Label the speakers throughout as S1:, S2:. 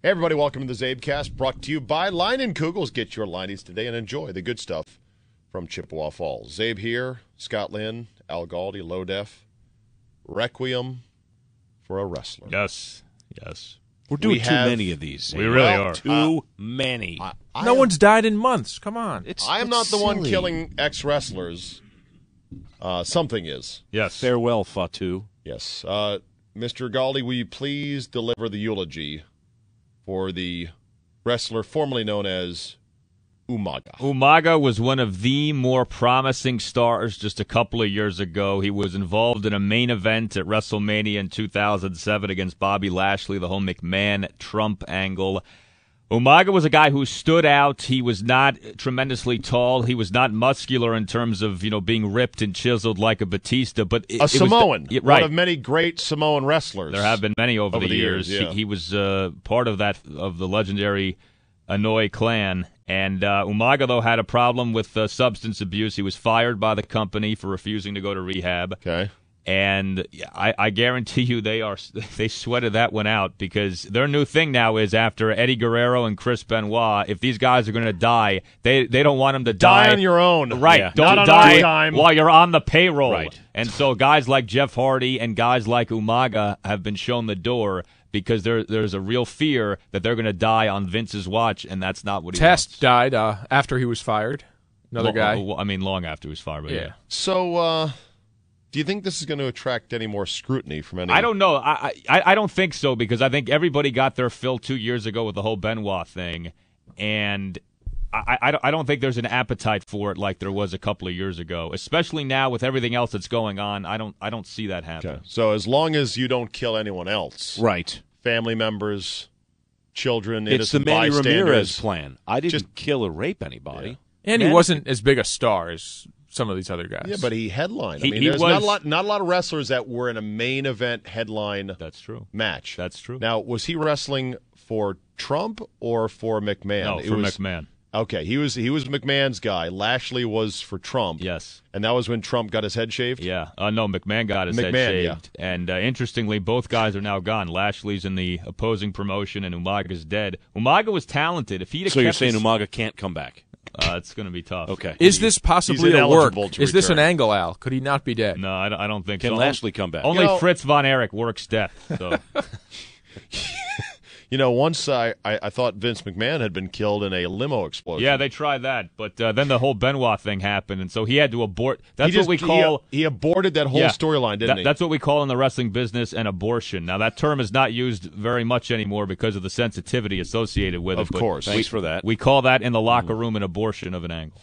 S1: Hey, everybody, welcome to the czabecast, brought to you by Line and Kugels. Get your lineys today and enjoy the good stuff from Chippewa Falls. Zabe here, Scott Lynn, Al Galdi, Low Def, Requiem for a Wrestler.
S2: Yes.
S3: We're doing too many of these.
S2: We really are.
S3: Too many.
S4: No one's died in months. Come on.
S1: I am not the one killing ex-wrestlers. Something is.
S2: Yes.
S3: Farewell, Fatu.
S1: Yes. Mr. Galdi, will you please deliver the eulogy for the wrestler formerly known as Umaga?
S2: Umaga was one of the more promising stars just a couple of years ago. He was involved in a main event at WrestleMania in 2007 against Bobby Lashley, the whole McMahon-Trump angle. Umaga was a guy who stood out. He was not tremendously tall. He was not muscular in terms of, being ripped and chiseled like a Batista. But
S1: a Samoan,
S2: right.
S1: One of many great Samoan wrestlers.
S2: There have been many over the years.
S1: Yeah.
S2: He was part of the legendary Inouye clan. And Umaga, though, had a problem with substance abuse. He was fired by the company for refusing to go to rehab.
S1: Okay.
S2: And I guarantee you they sweated that one out, because their new thing now is, after Eddie Guerrero and Chris Benoit, if these guys are going to die, they don't want them to die
S1: on your own.
S2: Right.
S1: Yeah.
S2: Don't
S1: Not
S2: die
S1: on time.
S2: while you're on the payroll.
S3: Right.
S2: And so guys like Jeff Hardy and guys like Umaga have been shown the door, because there's a real fear that they're going to die on Vince's watch, and that's not what he wants.
S4: Test died after he was fired. Another guy.
S2: Long after he was fired, but yeah.
S1: So, do you think this is going to attract any more scrutiny from any?
S2: I don't know. I don't think so, because I think everybody got their fill 2 years ago with the whole Benoit thing, and I don't think there's an appetite for it like there was a couple of years ago, especially now with everything else that's going on. I don't see that happen.
S1: Okay. So as long as you don't kill anyone else,
S3: Right.
S1: family members, children,
S3: It's the
S1: innocent
S3: Manny
S1: bystanders.
S3: Ramirez plan. I didn't kill or rape anybody.
S4: And he wasn't as big a star as some of these other guys.
S1: Yeah, but he headlined.
S2: He
S1: there's
S2: was-
S1: not a lot of wrestlers that were in a main event headline
S2: That's true.
S1: match.
S2: That's true.
S1: Now, was he wrestling for Trump or for McMahon?
S2: No, for McMahon.
S1: Okay, he was McMahon's guy. Lashley was for Trump.
S2: Yes.
S1: And that was when Trump got his head shaved?
S2: Yeah. No, McMahon got his head shaved. Yeah. And interestingly, both guys are now gone. Lashley's in the opposing promotion, and Umaga's dead. Umaga was talented. If he'd have
S3: So you're
S2: kept
S3: saying
S2: his,
S3: Umaga can't come back?
S2: It's going to be tough.
S3: Okay.
S4: Is this possibly
S1: He's
S4: a work?
S1: ineligible to
S4: Is this an
S1: return.
S4: angle, Al? Could he not be dead?
S2: No, I don't think
S3: Can
S2: so.
S3: Lashley come back?
S2: Only Fritz von Erich works death. So.
S1: Once I thought Vince McMahon had been killed in a limo explosion.
S2: Yeah, they tried that, but then the whole Benoit thing happened, and so he had to abort. That's what we call.
S1: He aborted that whole storyline, didn't he?
S2: That's what we call in the wrestling business an abortion. Now, that term is not used very much anymore because of the sensitivity associated with it.
S1: Of course.
S3: Thanks for that.
S2: We call that in the locker room an abortion of an angle.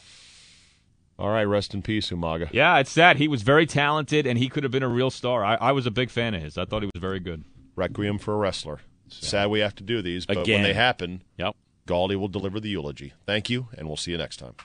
S1: All right, rest in peace, Umaga.
S2: Yeah, it's sad. He was very talented, and he could have been a real star. I was a big fan of his. I thought he was very good.
S1: Requiem for a wrestler. Sad we have to do these, but
S3: Again.
S1: when they happen,
S3: Yep.
S1: Galdi will deliver the eulogy. Thank you, and we'll see you next time.